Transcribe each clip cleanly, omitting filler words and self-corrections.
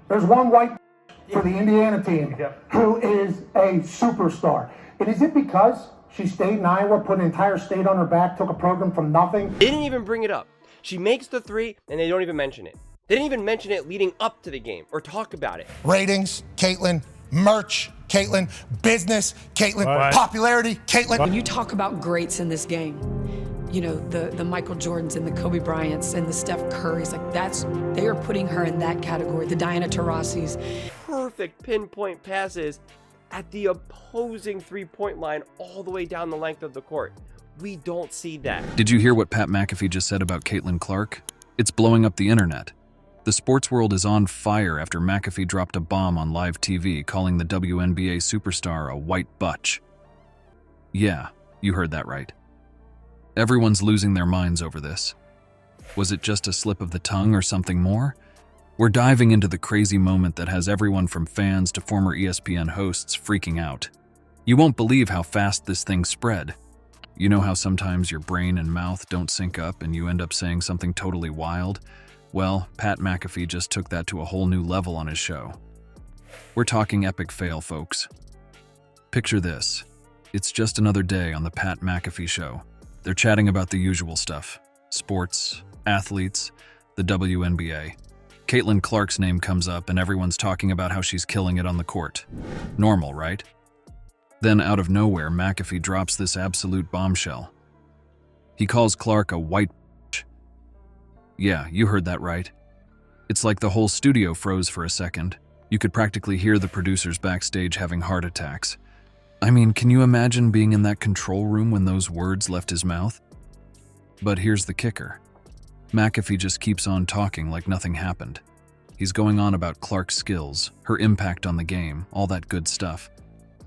There's one white for the Indiana team who is a superstar. And is it because she stayed in Iowa, put an entire state on her back, took a program from nothing? They didn't even bring it up. She makes the three, and they don't even mention it. They didn't even mention it leading up to the game or talk about it. Ratings, Caitlin. Merch, Caitlin. Business, Caitlin. Popularity, Caitlin. When you talk about greats in this game, you know, the Michael Jordans and the Kobe Bryants and the Steph Currys, like they are putting her in that category. The Diana Taurasi's. Perfect pinpoint passes at the opposing three-point line all the way down the length of the court. We don't see that. Did you hear what Pat McAfee just said about Caitlin Clark? It's blowing up the internet. The sports world is on fire after McAfee dropped a bomb on live TV calling the WNBA superstar a white butch. Yeah, you heard that right. Everyone's losing their minds over this. Was it just a slip of the tongue or something more? We're diving into the crazy moment that has everyone from fans to former ESPN hosts freaking out. You won't believe how fast this thing spread. You know how sometimes your brain and mouth don't sync up and you end up saying something totally wild? Well, Pat McAfee just took that to a whole new level on his show. We're talking epic fail, folks. Picture this. It's just another day on the Pat McAfee show. They're chatting about the usual stuff. Sports, athletes, the WNBA. Caitlin Clark's name comes up and everyone's talking about how she's killing it on the court. Normal, right? Then out of nowhere, McAfee drops this absolute bombshell. He calls Clark a white bitch. Yeah, you heard that right. It's like the whole studio froze for a second. You could practically hear the producers backstage having heart attacks. I mean, can you imagine being in that control room when those words left his mouth? But here's the kicker. McAfee just keeps on talking like nothing happened. He's going on about Clark's skills, her impact on the game, all that good stuff.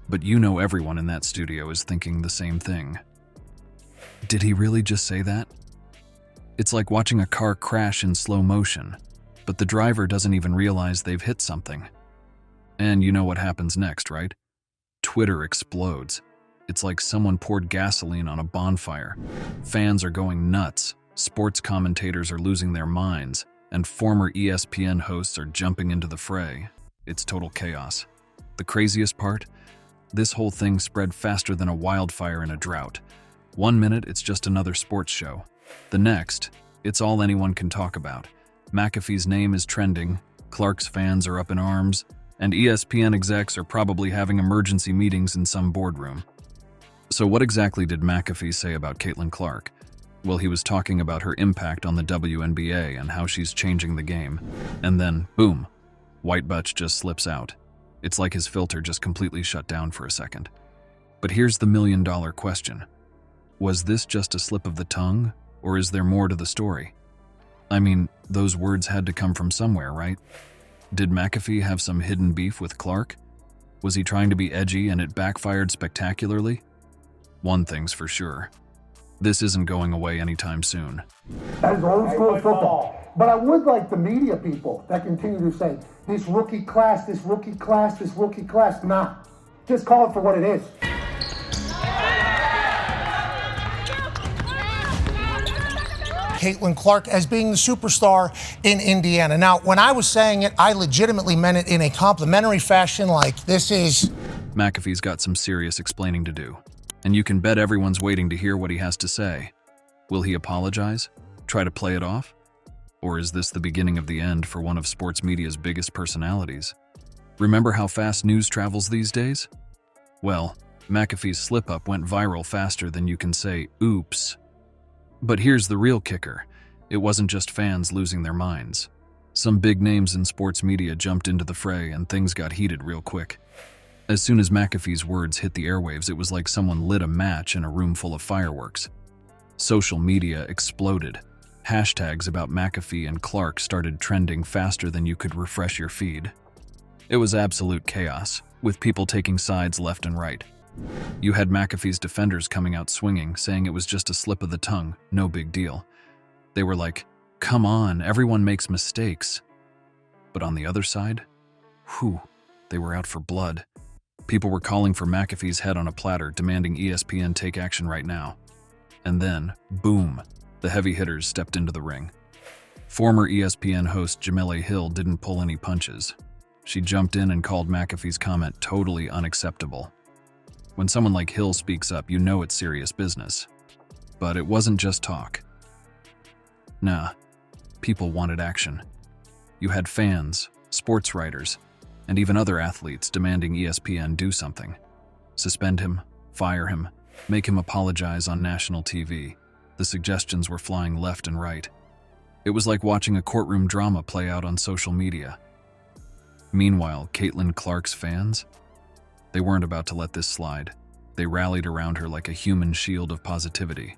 But you know everyone in that studio is thinking the same thing. Did he really just say that? It's like watching a car crash in slow motion, but the driver doesn't even realize they've hit something. And you know what happens next, right? Twitter explodes. It's like someone poured gasoline on a bonfire. Fans are going nuts, sports commentators are losing their minds, and former ESPN hosts are jumping into the fray. It's total chaos. The craziest part? This whole thing spread faster than a wildfire in a drought. 1 minute, it's just another sports show. The next, it's all anyone can talk about. McAfee's name is trending, Clark's fans are up in arms, and ESPN execs are probably having emergency meetings in some boardroom. So what exactly did McAfee say about Caitlin Clark? Well, he was talking about her impact on the WNBA and how she's changing the game. And then, boom, white butch just slips out. It's like his filter just completely shut down for a second. But here's the million-dollar question. Was this just a slip of the tongue, or is there more to the story? I mean, those words had to come from somewhere, right? Did McAfee have some hidden beef with Clark? Was he trying to be edgy and it backfired spectacularly? One thing's for sure. This isn't going away anytime soon. That is old school football. But I would like the media people that continue to say, this rookie class, this rookie class, this rookie class. Nah, just call it for what it is. Caitlin Clark as being the superstar in Indiana. Now, when I was saying it, I legitimately meant it in a complimentary fashion, like this is... McAfee's got some serious explaining to do, and you can bet everyone's waiting to hear what he has to say. Will he apologize? Try to play it off? Or is this the beginning of the end for one of sports media's biggest personalities? Remember how fast news travels these days? Well, McAfee's slip-up went viral faster than you can say, oops. But here's the real kicker. It wasn't just fans losing their minds. Some big names in sports media jumped into the fray and things got heated real quick. As soon as McAfee's words hit the airwaves, it was like someone lit a match in a room full of fireworks. Social media exploded. Hashtags about McAfee and Clark started trending faster than you could refresh your feed. It was absolute chaos, with people taking sides left and right. You had McAfee's defenders coming out swinging, saying it was just a slip of the tongue, no big deal. They were like, come on, everyone makes mistakes. But on the other side, they were out for blood. People were calling for McAfee's head on a platter, demanding ESPN take action right now. And then, boom, the heavy hitters stepped into the ring. Former ESPN host Jamele Hill didn't pull any punches. She jumped in and called McAfee's comment totally unacceptable. When someone like Hill speaks up, you know it's serious business. But it wasn't just talk. Nah, people wanted action. You had fans, sports writers, and even other athletes demanding ESPN do something. Suspend him, fire him, make him apologize on national TV. The suggestions were flying left and right. It was like watching a courtroom drama play out on social media. Meanwhile, Caitlin Clark's fans? They weren't about to let this slide. They rallied around her like a human shield of positivity.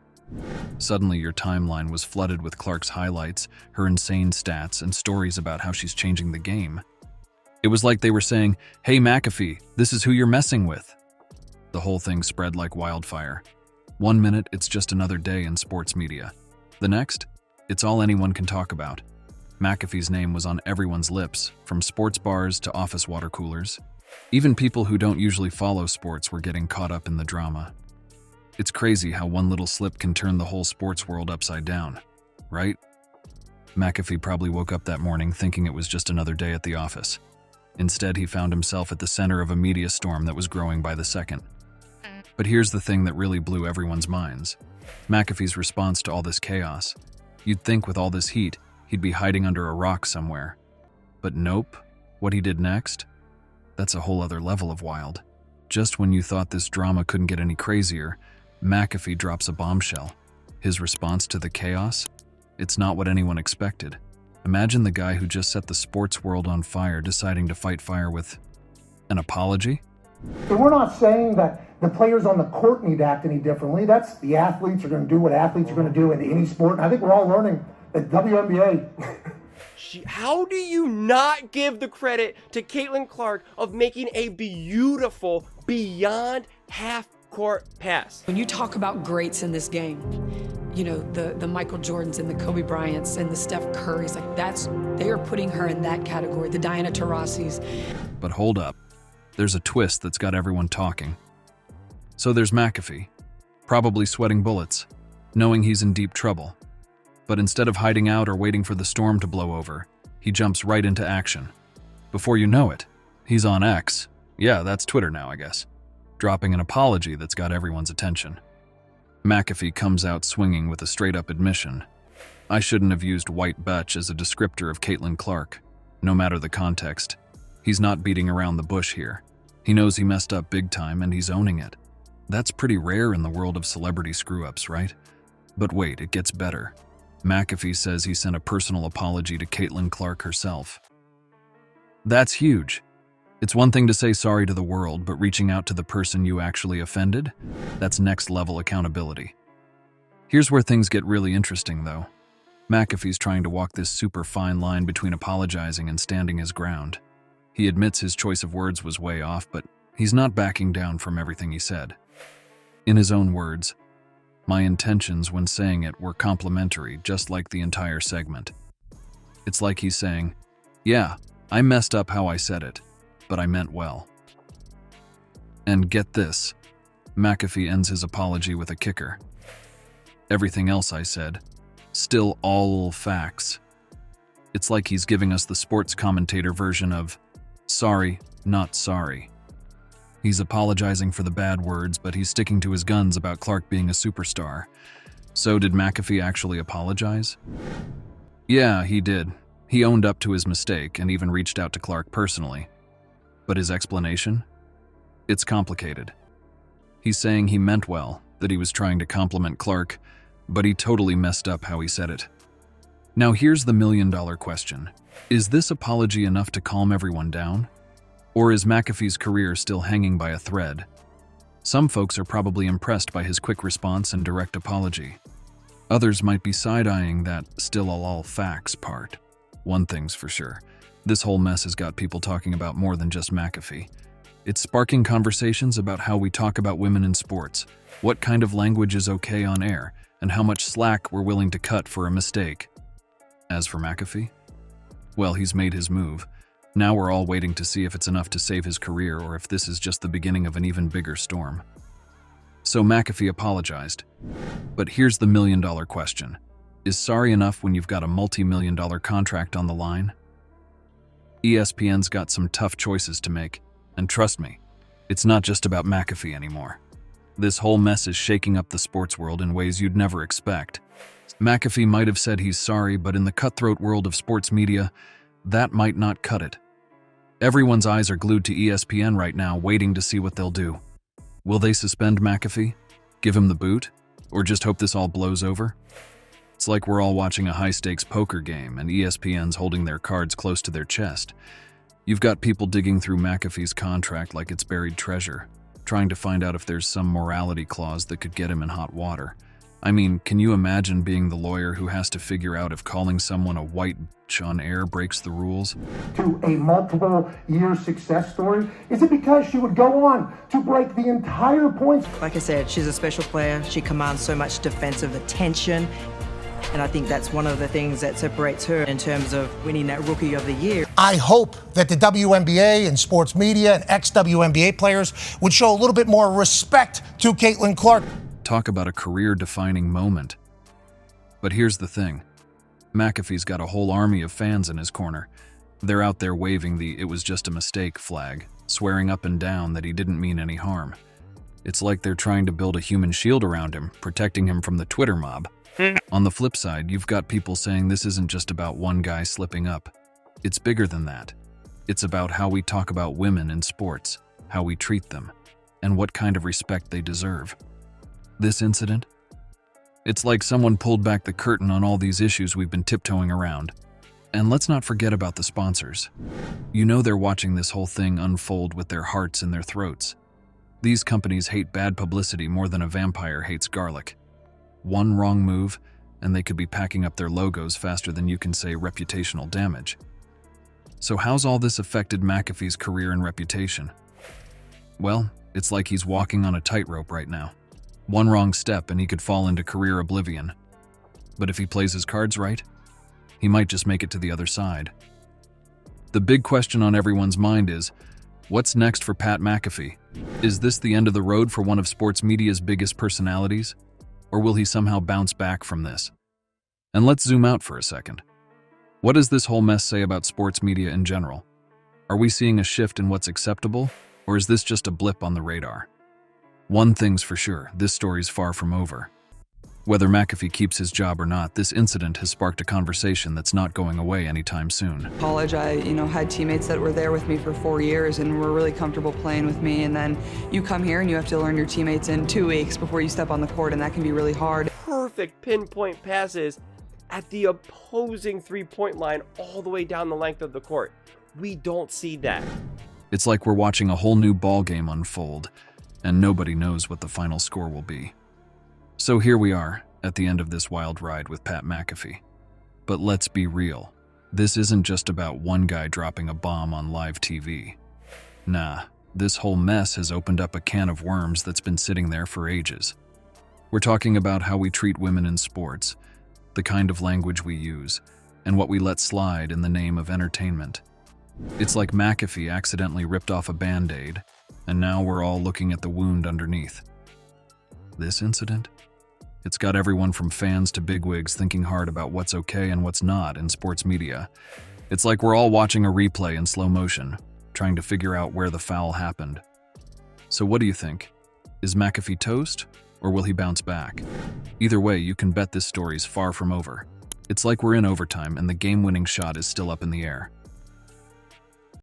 Suddenly, your timeline was flooded with Clark's highlights, her insane stats, and stories about how she's changing the game. It was like they were saying, "Hey McAfee, this is who you're messing with." The whole thing spread like wildfire. One minute, it's just another day in sports media. The next, it's all anyone can talk about. McAfee's name was on everyone's lips, from sports bars to office water coolers. Even people who don't usually follow sports were getting caught up in the drama. It's crazy how one little slip can turn the whole sports world upside down, right? McAfee probably woke up that morning thinking it was just another day at the office. Instead, he found himself at the center of a media storm that was growing by the second. But here's the thing that really blew everyone's minds. McAfee's response to all this chaos. You'd think with all this heat, he'd be hiding under a rock somewhere. But nope. What he did next? That's a whole other level of wild. Just when you thought this drama couldn't get any crazier, McAfee drops a bombshell. His response to the chaos? It's not what anyone expected. Imagine the guy who just set the sports world on fire deciding to fight fire with an apology? And we're not saying that the players on the court need to act any differently. That's the athletes are going to do what athletes are going to do in any sport. And I think we're all learning that WNBA. How do you not give the credit to Caitlin Clark of making a beautiful, beyond half-court pass? When you talk about greats in this game, you know, the Michael Jordans and the Kobe Bryants and the Steph Currys, like they are putting her in that category, the Diana Taurasi's. But hold up. There's a twist that's got everyone talking. So there's McAfee, probably sweating bullets, knowing he's in deep trouble. But instead of hiding out or waiting for the storm to blow over, he jumps right into action. Before you know it, he's on X. Yeah, that's Twitter now, I guess. Dropping an apology that's got everyone's attention. McAfee comes out swinging with a straight-up admission. I shouldn't have used white bitch as a descriptor of Caitlin Clark. No matter the context, he's not beating around the bush here. He knows he messed up big time and he's owning it. That's pretty rare in the world of celebrity screw-ups, right? But wait, it gets better. McAfee says he sent a personal apology to Caitlin Clark herself. That's huge. It's one thing to say sorry to the world, but reaching out to the person you actually offended? That's next-level accountability. Here's where things get really interesting, though. McAfee's trying to walk this super fine line between apologizing and standing his ground. He admits his choice of words was way off, but he's not backing down from everything he said. In his own words, "My intentions when saying it were complimentary, just like the entire segment." It's like he's saying, "Yeah, I messed up how I said it, but I meant well." And get this, McAfee ends his apology with a kicker. "Everything else I said, still all facts." It's like he's giving us the sports commentator version of, sorry, not sorry. He's apologizing for the bad words, but he's sticking to his guns about Clark being a superstar. So did McAfee actually apologize? Yeah, he did. He owned up to his mistake and even reached out to Clark personally. But his explanation? It's complicated. He's saying he meant well, that he was trying to compliment Clark, but he totally messed up how he said it. Now here's the million-dollar question. Is this apology enough to calm everyone down? Or is McAfee's career still hanging by a thread? Some folks are probably impressed by his quick response and direct apology. Others might be side-eyeing that still all facts part. One thing's for sure. This whole mess has got people talking about more than just McAfee. It's sparking conversations about how we talk about women in sports, what kind of language is okay on air, and how much slack we're willing to cut for a mistake. As for McAfee, well, he's made his move. Now we're all waiting to see if it's enough to save his career or if this is just the beginning of an even bigger storm. So McAfee apologized. But here's the million-dollar question. Is sorry enough when you've got a multi-million-dollar contract on the line? ESPN's got some tough choices to make, and trust me, it's not just about McAfee anymore. This whole mess is shaking up the sports world in ways you'd never expect. McAfee might have said he's sorry, but in the cutthroat world of sports media, that might not cut it. Everyone's eyes are glued to ESPN right now, waiting to see what they'll do. Will they suspend McAfee? Give him the boot? Or just hope this all blows over? It's like we're all watching a high-stakes poker game and ESPN's holding their cards close to their chest. You've got people digging through McAfee's contract like it's buried treasure, trying to find out if there's some morality clause that could get him in hot water. I mean, can you imagine being the lawyer who has to figure out if calling someone a white bitch on air breaks the rules? To a multiple-year success story? Is it because she would go on to break the entire points? Like I said, she's a special player. She commands so much defensive attention. And I think that's one of the things that separates her in terms of winning that Rookie of the Year. I hope that the WNBA and sports media and ex-WNBA players would show a little bit more respect to Caitlin Clark. Talk about a career-defining moment. But here's the thing. McAfee's got a whole army of fans in his corner. They're out there waving the "it was just a mistake" flag, swearing up and down that he didn't mean any harm. It's like they're trying to build a human shield around him, protecting him from the Twitter mob. On the flip side, you've got people saying this isn't just about one guy slipping up. It's bigger than that. It's about how we talk about women in sports, how we treat them, and what kind of respect they deserve. This incident? It's like someone pulled back the curtain on all these issues we've been tiptoeing around. And let's not forget about the sponsors. You know they're watching this whole thing unfold with their hearts in their throats. These companies hate bad publicity more than a vampire hates garlic. One wrong move, and they could be packing up their logos faster than you can say reputational damage. So how's all this affected McAfee's career and reputation? Well, it's like he's walking on a tightrope right now. One wrong step and he could fall into career oblivion. But if he plays his cards right, he might just make it to the other side. The big question on everyone's mind is, what's next for Pat McAfee? Is this the end of the road for one of sports media's biggest personalities? Or will he somehow bounce back from this? And let's zoom out for a second. What does this whole mess say about sports media in general? Are we seeing a shift in what's acceptable, or is this just a blip on the radar? One thing's for sure, this story's far from over. Whether McAfee keeps his job or not, this incident has sparked a conversation that's not going away anytime soon. College, I had teammates that were there with me for 4 years and were really comfortable playing with me, and then you come here and you have to learn your teammates in 2 weeks before you step on the court, and that can be really hard. Perfect pinpoint passes at the opposing three-point line all the way down the length of the court. We don't see that. It's like we're watching a whole new ball game unfold, and nobody knows what the final score will be. So here we are, at the end of this wild ride with Pat McAfee. But let's be real, this isn't just about one guy dropping a bomb on live TV. Nah, this whole mess has opened up a can of worms that's been sitting there for ages. We're talking about how we treat women in sports, the kind of language we use, and what we let slide in the name of entertainment. It's like McAfee accidentally ripped off a Band-Aid, and now we're all looking at the wound underneath. This incident? It's got everyone from fans to bigwigs thinking hard about what's okay and what's not in sports media. It's like we're all watching a replay in slow motion, trying to figure out where the foul happened. So what do you think? Is McAfee toast, or will he bounce back? Either way, you can bet this story's far from over. It's like we're in overtime and the game-winning shot is still up in the air.